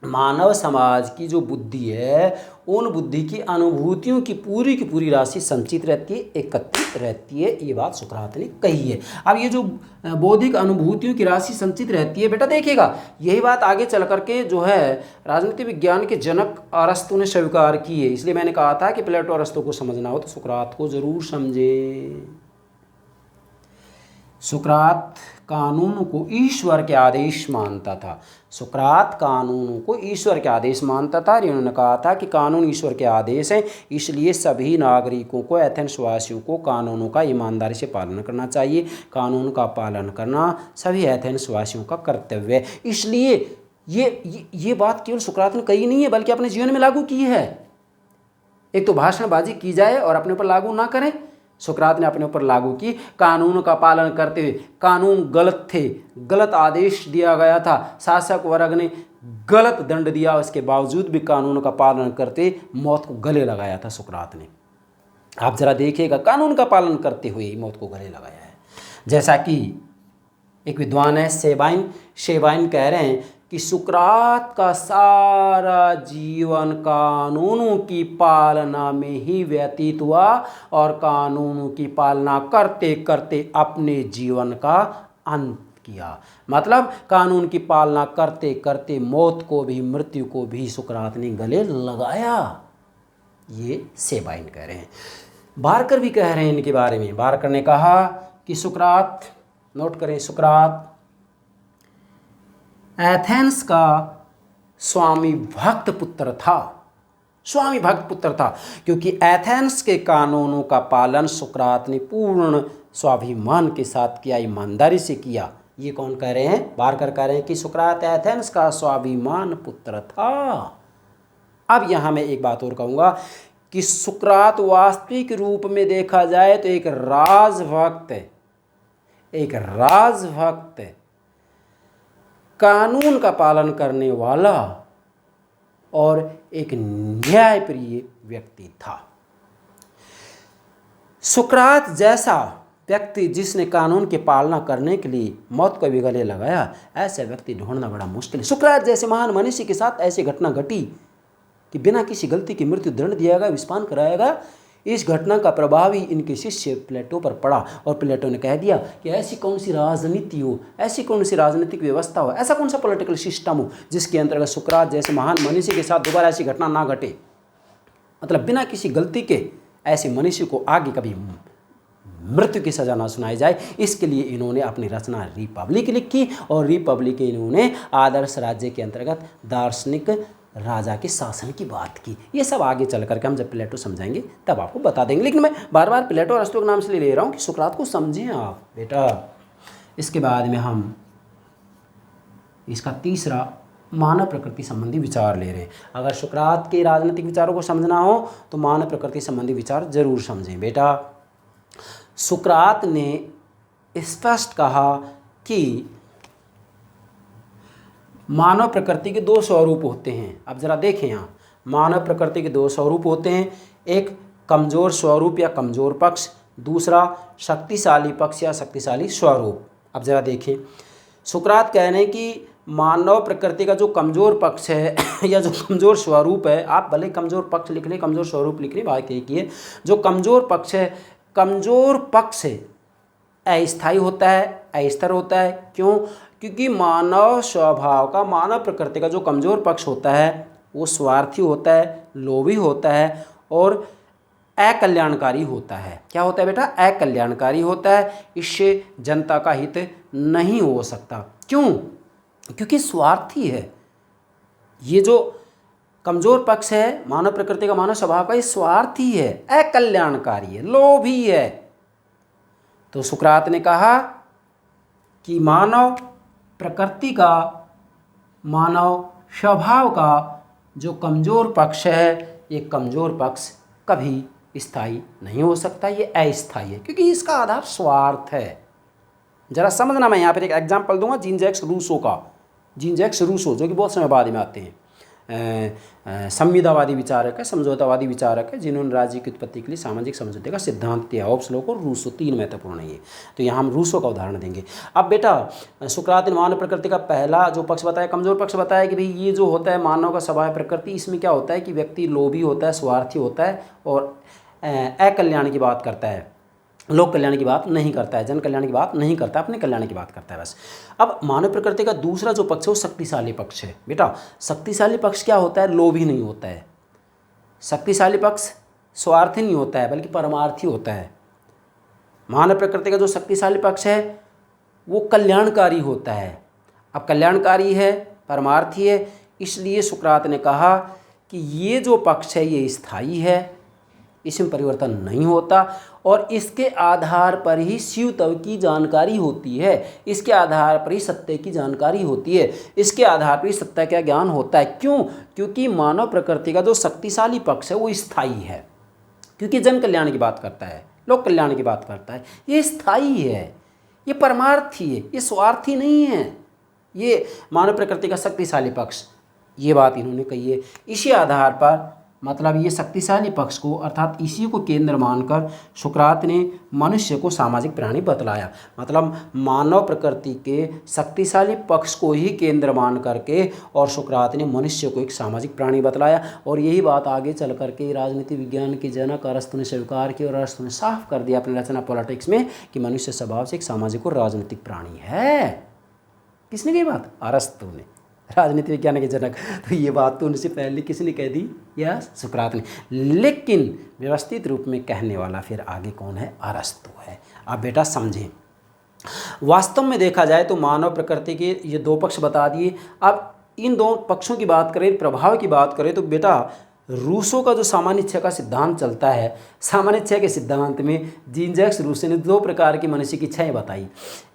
मानव समाज की जो बुद्धि है उन बुद्धि की अनुभूतियों की पूरी राशि संचित रहती है, एकत्रित रहती है। ये बात सुकरात ने कही है। अब ये जो बौद्धिक अनुभूतियों की राशि संचित रहती है, बेटा देखिएगा, यही बात आगे चल करके जो है राजनीति विज्ञान के जनक अरस्तु ने स्वीकार की है। इसलिए मैंने कहा था कि प्लेटो अरस्तु को समझना हो तो सुकरात को जरूर समझे। सुकरात कानून को ईश्वर के आदेश मानता था। सुकरात कानूनों को ईश्वर के आदेश मानता था। इन्होंने कहा था कि कानून ईश्वर के आदेश हैं, इसलिए सभी नागरिकों को, एथेंस वासियों को कानूनों का ईमानदारी से पालन करना चाहिए। कानून का पालन करना सभी एथेंस वासियों का कर्तव्य है। इसलिए ये बात केवल सुकरात ने कही नहीं है, बल्कि अपने जीवन में लागू की है। एक तो भाषणबाजी की जाए और अपने ऊपर लागू ना करें, सुकरात ने अपने ऊपर लागू की। कानून का पालन करते हुए, कानून गलत थे, गलत आदेश दिया गया था, शासक वर्ग ने गलत दंड दिया, उसके बावजूद भी कानून का पालन करते मौत को गले लगाया था सुकरात ने। आप जरा देखिएगा, कानून का पालन करते हुए मौत को गले लगाया है। जैसा कि एक विद्वान है शेबाइन कह रहे हैं कि सुकरात का सारा जीवन कानूनों की पालना में ही व्यतीत हुआ और कानूनों की पालना करते करते अपने जीवन का अंत किया। मतलब कानून की पालना करते करते मौत को भी, मृत्यु को भी सुकरात ने गले लगाया। ये शेबाइन कह रहे हैं। बारकर भी कह रहे हैं इनके बारे में। बारकर ने कहा कि सुकरात, नोट करें, सुकरात एथेंस का स्वामी भक्त पुत्र था, क्योंकि एथेंस के कानूनों का पालन सुकरात ने पूर्ण स्वाभिमान के साथ किया, ईमानदारी से किया। ये कौन कह रहे हैं? बारकर कह रहे हैं कि सुकरात एथेंस का स्वाभिमान पुत्र था। अब यहाँ मैं एक बात और कहूँगा कि सुकरात वास्तविक रूप में देखा जाए तो एक राजभक्त है, एक राजभक्त है, कानून का पालन करने वाला और एक न्यायप्रिय व्यक्ति था। सुकरात जैसा व्यक्ति जिसने कानून की पालना करने के लिए मौत को भी गले लगाया, ऐसा व्यक्ति ढूंढना बड़ा मुश्किल है। सुकरात जैसे महान मनुष्य के साथ ऐसी घटना घटी कि बिना किसी गलती की मृत्यु दंड दिया गया, विस्पान कराया गया। इस घटना का प्रभाव ही इनके शिष्य प्लेटो पर पड़ा और प्लेटो ने कह दिया कि ऐसी कौन सी राजनीति हो, ऐसी कौन सी राजनीतिक व्यवस्था हो, ऐसा कौन सा पॉलिटिकल सिस्टम हो जिसके अंतर्गत सुकरात जैसे महान मनुष्य के साथ दोबारा ऐसी घटना ना घटे। मतलब बिना किसी गलती के ऐसे मनुष्य को आगे कभी मृत्यु की सजा ना सुनाई जाए। इसके लिए इन्होंने अपनी रचना रिपब्लिक लिखी और रिपब्लिक इन्होंने आदर्श राज्य के अंतर्गत दार्शनिक राजा के शासन की बात की। ये सब आगे चल करके हम जब प्लेटो समझाएंगे तब आपको बता देंगे, लेकिन मैं बार बार प्लेटो और अरिस्टो के नाम से ले रहा हूँ कि सुकरात को समझें आप बेटा। इसके बाद में हम इसका तीसरा मानव प्रकृति संबंधी विचार ले रहे हैं। अगर सुकरात के राजनीतिक विचारों को समझना हो तो मानव प्रकृति संबंधी विचार जरूर समझें बेटा। सुकरात ने स्पष्ट कहा कि मानव प्रकृति के दो स्वरूप होते हैं। अब जरा देखें यहाँ, मानव प्रकृति के दो स्वरूप होते हैं, एक कमज़ोर स्वरूप या कमज़ोर पक्ष, दूसरा शक्तिशाली पक्ष या शक्तिशाली स्वरूप। अब जरा देखें, सुकरात कह रहे हैं कि मानव प्रकृति का जो कमज़ोर पक्ष है या जो कमज़ोर स्वरूप है, आप भले कमज़ोर पक्ष लिख लें, कमज़ोर स्वरूप लिख लें, बात एक ही है। जो कमज़ोर पक्ष है, कमज़ोर पक्ष अस्थायी होता है, अस्थिर होता है। क्यों? क्योंकि मानव स्वभाव का, मानव प्रकृति का जो कमज़ोर पक्ष होता है वो स्वार्थी होता है, लोभी होता है और अकल्याणकारी होता है। क्या होता है बेटा? अकल्याणकारी होता है। इससे जनता का हित नहीं हो सकता। क्यों? क्योंकि स्वार्थी है। ये जो कमज़ोर पक्ष है मानव प्रकृति का, मानव स्वभाव का, ये स्वार्थी है, अकल्याणकारी है, लोभी है। तो सुकरात ने कहा कि मानव प्रकृति का, मानव स्वभाव का जो कमज़ोर पक्ष है, ये कमज़ोर पक्ष कभी स्थायी नहीं हो सकता, ये अस्थायी है, क्योंकि इसका आधार स्वार्थ है। जरा समझना, मैं यहाँ पर एक एग्जाम्पल दूंगा जीन जैक्स रूसो का। जीन जैक्स रूसो जो कि बहुत समय बाद में आते हैं, संविदावादी विचारक है, समझौतावादी विचारक है, जिन्होंने राज्य की उत्पत्ति के लिए सामाजिक समझौते का सिद्धांत दिया। होब्स लोग और रूसो, तीन महत्वपूर्ण है ये। तो यहाँ हम रूसो का उदाहरण देंगे। अब बेटा सुकरात ने मानव प्रकृति का पहला जो पक्ष बताया, कमज़ोर पक्ष बताया कि भाई ये जो होता है मानव का स्वभाव प्रकृति, इसमें क्या होता है कि व्यक्ति लोभी होता है, स्वार्थी होता है और अकल्याण की बात करता है, लोक कल्याण की बात नहीं करता है, जन कल्याण की बात नहीं करता, अपने कल्याण की बात करता है बस। अब मानव प्रकृति का दूसरा जो पक्ष है वो शक्तिशाली पक्ष है। बेटा शक्तिशाली पक्ष क्या होता है? लोभी नहीं होता है। शक्तिशाली पक्ष स्वार्थी नहीं होता है बल्कि परमार्थी होता है। मानव प्रकृति का जो शक्तिशाली पक्ष है वो कल्याणकारी होता है। अब कल्याणकारी है, परमार्थी है, इसलिए सुकरात ने कहा कि ये जो पक्ष है ये स्थायी है, इसमें परिवर्तन नहीं होता और इसके आधार पर ही शिव तत्व की जानकारी होती है, इसके आधार पर ही सत्य की जानकारी होती है, इसके आधार पर ही सत्य का ज्ञान होता है। क्यों? क्योंकि मानव प्रकृति का जो शक्तिशाली पक्ष है वो स्थायी है, क्योंकि जन कल्याण की बात करता है, लोक कल्याण की बात करता है, ये स्थायी है, ये परमार्थी है, ये स्वार्थी नहीं है, ये मानव प्रकृति का शक्तिशाली पक्ष। ये बात इन्होंने कही है। इसी आधार पर मतलब ये शक्तिशाली पक्ष को अर्थात इसी को केंद्र मानकर सुकरात ने मनुष्य को सामाजिक प्राणी बतलाया। मतलब मानव प्रकृति के शक्तिशाली पक्ष को ही केंद्र मान करके और सुकरात ने मनुष्य को एक सामाजिक प्राणी बतलाया। और यही बात आगे चल करके राजनीति विज्ञान के जनक अरस्तु ने स्वीकार की और अरस्तु ने साफ कर दिया अपनी रचना पॉलिटिक्स में कि मनुष्य स्वभाव से एक सामाजिक और राजनीतिक प्राणी है। किसने कही बात? अरस्तु ने, राजनीति विज्ञान के जनक। तो ये बात तो उनसे पहले किसने कह दी? या सुकरात ने। लेकिन व्यवस्थित रूप में कहने वाला फिर आगे कौन है? अरस्तु है। अब बेटा समझें, वास्तव में देखा जाए तो मानव प्रकृति के ये दो पक्ष बता दिए। अब इन दो पक्षों की बात करें, प्रभाव की बात करें तो बेटा रूसो का जो सामान्य इच्छा का सिद्धांत चलता है, सामान्य इच्छा के सिद्धांत में जीन जैक्स रूसो ने दो प्रकार की मनुष्य की इच्छाएं बताई।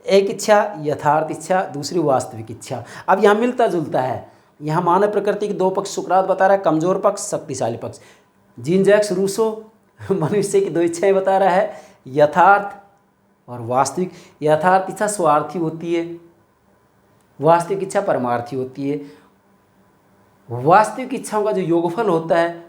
एक इच्छा यथार्थ इच्छा, दूसरी वास्तविक इच्छा। अब यहाँ मिलता जुलता है, यहाँ मानव प्रकृति के दो पक्ष सुकरात बता रहा है, कमजोर पक्ष, शक्तिशाली पक्ष। जीन जैक्स रूसो मनुष्य की दो इच्छाएं बता रहा है, यथार्थ और वास्तविक। यथार्थ इच्छा स्वार्थी होती है, वास्तविक इच्छा परमार्थी होती है। वास्तविक इच्छाओं का जो योगफल होता है,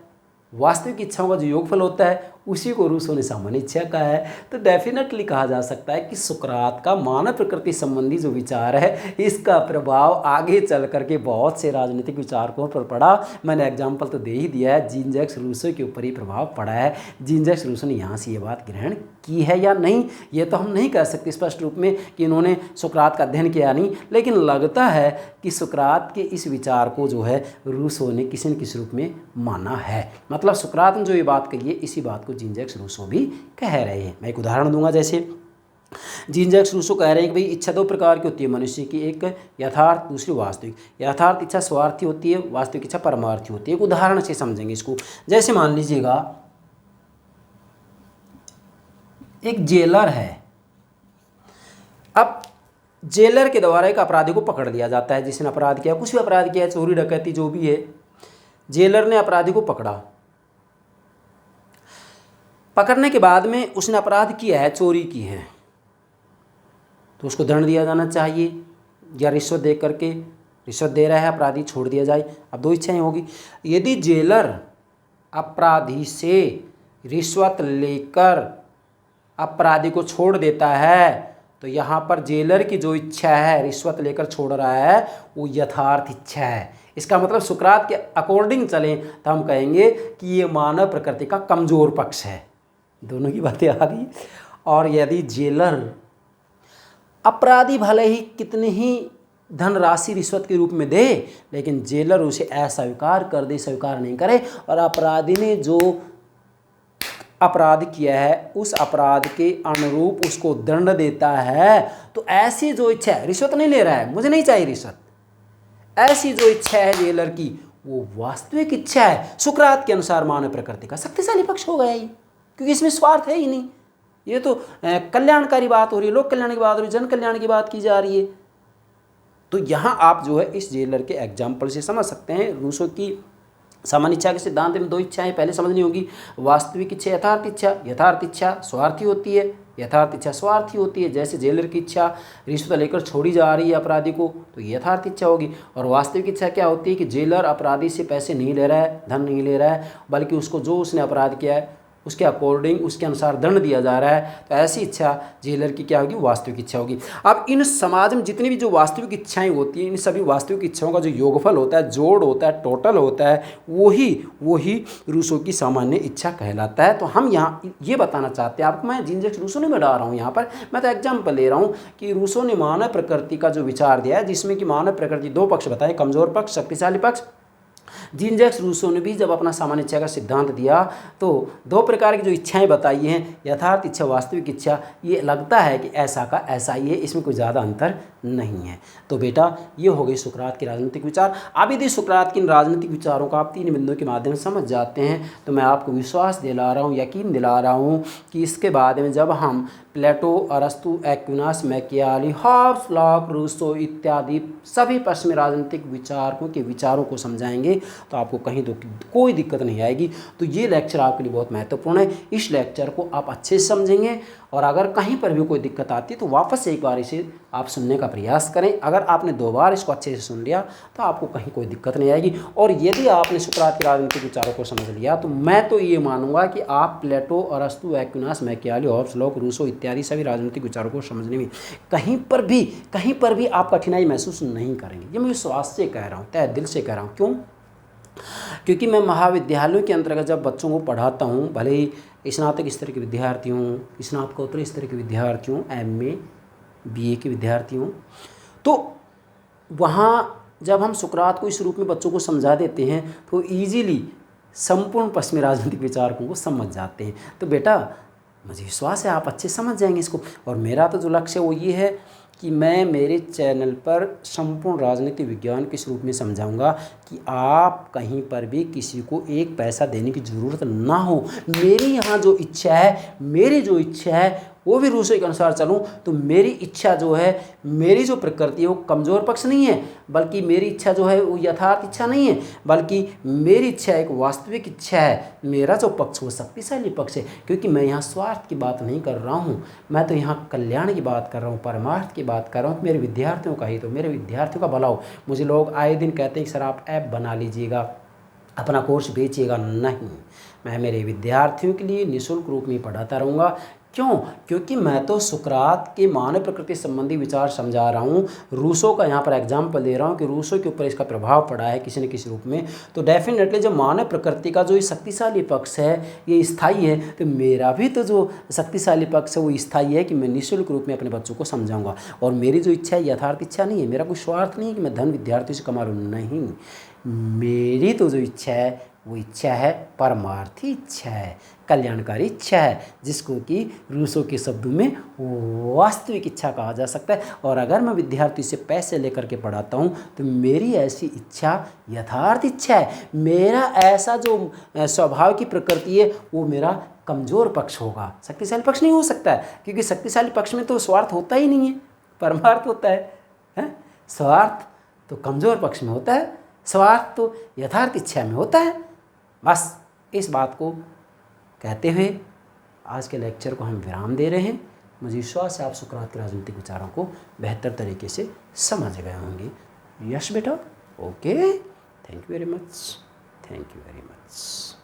वास्तविक इच्छाओं का जो योगफल होता है उसी को रूसो ने सामान्य इच्छा कहा है। तो डेफिनेटली कहा जा सकता है कि सुकरात का मानव प्रकृति संबंधी जो विचार है इसका प्रभाव आगे चल करके बहुत से राजनीतिक विचारकों पर पड़ा। मैंने एग्जाम्पल तो दे ही दिया है, जीन जैक्स रूसो के ऊपर ही प्रभाव पड़ा है। जीन जैक्स रूसो ने यहाँ से ये बात ग्रहण की है या नहीं ये तो हम नहीं कह सकते स्पष्ट रूप में कि इन्होंने सुकरात का अध्ययन किया नहीं, लेकिन लगता है कि सुकरात के इस विचार को जो है रूसो ने किसी न किसी रूप में माना है। मतलब सुकरात ने जो ये बात कही है इसी बात को जीन जैक्स रूसो भी कह रहे हैं। मैं एक उदाहरण दूंगा, जैसे जीन जैक्स रूसो कह रहे हैं कि भाई इच्छा दो प्रकार की होती है मनुष्य की, एक यथार्थ दूसरी वास्तविक। यथार्थ इच्छा स्वार्थी होती है, वास्तविक इच्छा परमार्थी होती है। एक उदाहरण से समझेंगे इसको। जैसे मान लीजिएगा एक जेलर है, अब जेलर के द्वारा एक अपराधी को पकड़ लिया जाता है जिसने अपराध किया, कुछ भी अपराध किया है, चोरी डकैती जो भी है। जेलर ने अपराधी को पकड़ा, पकड़ने के बाद में उसने अपराध किया है, चोरी की है, तो उसको दंड दिया जाना चाहिए या रिश्वत दे करके, रिश्वत दे रहा है अपराधी, छोड़ दिया जाए। अब दो इच्छाएं होगी। यदि जेलर अपराधी से रिश्वत लेकर अपराधी को छोड़ देता है तो यहाँ पर जेलर की जो इच्छा है रिश्वत लेकर छोड़ रहा है वो यथार्थ इच्छा है। इसका मतलब सुकरात के अकॉर्डिंग चलें तो हम कहेंगे कि ये मानव प्रकृति का कमज़ोर पक्ष है। दोनों की बातें आ गई। और यदि जेलर अपराधी भले ही कितनी ही धनराशि रिश्वत के रूप में दे, लेकिन जेलर उसे अस्वीकार कर दे, स्वीकार नहीं करे और अपराधी ने जो अपराध किया है उस अपराध के अनुरूप उसको दंड देता है, तो ऐसी जो इच्छा है, रिश्वत नहीं ले रहा है, मुझे नहीं चाहिए रिश्वत, ऐसी जो इच्छा है जेलर की वो वास्तविक इच्छा है। सुकरात के अनुसार मानव प्रकृति का शक्तिशाली पक्ष हो गया ये, क्योंकि इसमें स्वार्थ है ही नहीं। ये तो कल्याणकारी बात हो रही है, लोक कल्याण की बात हो रही है, जन कल्याण की बात की जा रही है। तो यहाँ आप जो है इस जेलर के एग्जाम्पल से समझ सकते हैं रूसो की सामान्य इच्छा के सिद्धांत में दो इच्छाएं पहले समझनी होगी। वास्तविक इच्छा, यथार्थ इच्छा। यथार्थ इच्छा स्वार्थी होती है, यथार्थ इच्छा स्वार्थी होती है। जैसे जेलर की इच्छा रिश्वत लेकर छोड़ी जा रही है अपराधी को, तो यथार्थ इच्छा होगी। और वास्तविक इच्छा क्या होती है कि जेलर अपराधी से पैसे नहीं ले रहा है, धन नहीं ले रहा है, बल्कि उसको जो उसने अपराध किया है उसके अकॉर्डिंग, उसके अनुसार दंड दिया जा रहा है। तो ऐसी इच्छा जेलर की क्या होगी, वास्तविक इच्छा होगी। अब इन समाज में जितनी भी जो वास्तविक इच्छाएं होती हैं, इन सभी वास्तविक इच्छाओं का जो योगफल होता है, जोड़ होता है, टोटल होता है, वही रूसो की सामान्य इच्छा कहलाता है। तो हम यहाँ ये बताना चाहते हैं आपको, मैं जीन जैक्स रूसो नहीं बढ़ा रहा हूँ यहाँ पर, मैं तो एग्जाम्पल ले रहा हूँ कि रूसो ने मानव प्रकृति का जो विचार दिया है, जिसमें कि मानव प्रकृति दो पक्ष बताए, कमजोर पक्ष, शक्तिशाली पक्ष। जीन जैक्स रूसो ने भी जब अपना सामान्य इच्छा का सिद्धांत दिया तो दो प्रकार की जो इच्छाएं बताई हैं, यथार्थ इच्छा, वास्तविक इच्छा, ये लगता है कि ऐसा का ऐसा ही है, इसमें कोई ज़्यादा अंतर नहीं है। तो बेटा ये हो गई सुकरात के राजनीतिक विचार। अब यदि सुकरात के इन राजनीतिक विचारों का आप तीन बिंदुओं के माध्यम से समझ जाते हैं तो मैं आपको विश्वास दिला रहा हूँ, यकीन दिला रहा हूँ कि इसके बाद में जब हम प्लेटो, अरस्तु, Aquinas, Machiavelli, Hobbes, Locke, Rousseau इत्यादि सभी पश्चिमी राजनीतिक विचारकों के विचारों को समझाएंगे तो आपको कहीं कोई दिक्कत नहीं आएगी। तो ये लेक्चर आपके लिए बहुत महत्वपूर्ण है। इस लेक्चर को आप अच्छे से समझेंगे और अगर कहीं पर भी कोई दिक्कत आती है तो वापस से एक बार इसे आप सुनने का प्रयास करें। अगर आपने दो बार इसको अच्छे से सुन लिया तो आपको कहीं कोई दिक्कत नहीं आएगी। और यदि आपने सुकरात के राजनीतिक विचारों को समझ लिया तो मैं तो ये मानूंगा कि आप प्लेटो, अरस्तु, Aquinas, Machiavelli, Hobbes, Locke, Rousseau इत्यादि सभी राजनीतिक विचारों को समझने में कहीं पर भी आप कठिनाई महसूस नहीं करेंगे। ये मैं विश्वास से कह रहा हूँ, तहे दिल से कह रहा हूँ। क्यों? क्योंकि मैं महाविद्यालयों के अंतर्गत जब बच्चों को पढ़ाता हूँ, भले ही स्नातक स्तर के विद्यार्थी हूँ, स्नातकोत्तर स्तर के विद्यार्थी हूँ, MA, BA के विद्यार्थी हूँ, तो वहाँ जब हम सुकरात को इस रूप में बच्चों को समझा देते हैं तो ईजीली संपूर्ण पश्चिमी राजनीतिक विचारकों को समझ जाते हैं। तो बेटा मुझे विश्वास है आप अच्छे समझ जाएंगे इसको। और मेरा तो जो लक्ष्य है वो ये है कि मैं मेरे चैनल पर संपूर्ण राजनीतिक विज्ञान के इस रूप में समझाऊंगा कि आप कहीं पर भी किसी को एक पैसा देने की ज़रूरत ना हो। मेरी यहाँ जो इच्छा है, मेरी जो इच्छा है वो भी रूसो के अनुसार चलूँ तो मेरी इच्छा जो है, मेरी जो प्रकृति है वो कमज़ोर पक्ष नहीं है, बल्कि मेरी इच्छा जो है वो यथार्थ इच्छा नहीं है, बल्कि मेरी इच्छा एक वास्तविक इच्छा है। मेरा जो पक्ष वो शक्तिशाली पक्ष है, क्योंकि मैं यहाँ स्वार्थ की बात नहीं कर रहा हूँ, मैं तो यहाँ कल्याण की बात कर रहा हूँ, परमार्थ की बात कर रहा हूँ। मेरे विद्यार्थियों का ही तो, मेरे विद्यार्थियों का भला हो। मुझे लोग आए दिन कहते हैं कि सर आप ऐप बना लीजिएगा, अपना कोर्स बेचिएगा। नहीं, मैं मेरे विद्यार्थियों के लिए निःशुल्क रूप में पढ़ाता रहूँगा। क्यों? क्योंकि मैं तो सुकरात के मानव प्रकृति संबंधी विचार समझा रहा हूँ, रूसो का यहाँ पर एग्जाम्पल दे रहा हूँ कि रूसो के ऊपर इसका प्रभाव पड़ा है किसी न किसी रूप में। तो डेफिनेटली जो मानव प्रकृति का जो ये शक्तिशाली पक्ष है ये स्थायी है, तो मेरा भी तो जो शक्तिशाली पक्ष है वो स्थायी है कि मैं निःशुल्क रूप में अपने बच्चों को समझाऊंगा। और मेरी जो इच्छा है यथार्थ इच्छा नहीं है, मेरा कोई स्वार्थ नहीं है कि मैं धन विद्यार्थियों से कमा लूँ, नहीं। मेरी तो जो इच्छा है वो इच्छा है परमार्थी इच्छा है, कल्याणकारी इच्छा है, जिसको कि रूसो के शब्दों में वास्तविक इच्छा कहा जा सकता है। और अगर मैं विद्यार्थी से पैसे लेकर के पढ़ाता हूँ तो मेरी ऐसी इच्छा यथार्थ इच्छा है। मेरा ऐसा जो स्वभाव की प्रकृति है वो मेरा कमज़ोर पक्ष होगा, शक्तिशाली पक्ष नहीं हो सकता है, क्योंकि शक्तिशाली पक्ष में तो स्वार्थ होता ही नहीं है, परमार्थ होता है? स्वार्थ तो कमज़ोर पक्ष में होता है, स्वार्थ तो यथार्थ इच्छा में होता है। बस इस बात को कहते हुए आज के लेक्चर को हम विराम दे रहे हैं। मुझे विश्वास है आप सुकरात के राजनीतिक विचारों को बेहतर तरीके से समझ गए होंगे। यश बेटा, okay, thank you very much, thank you very much.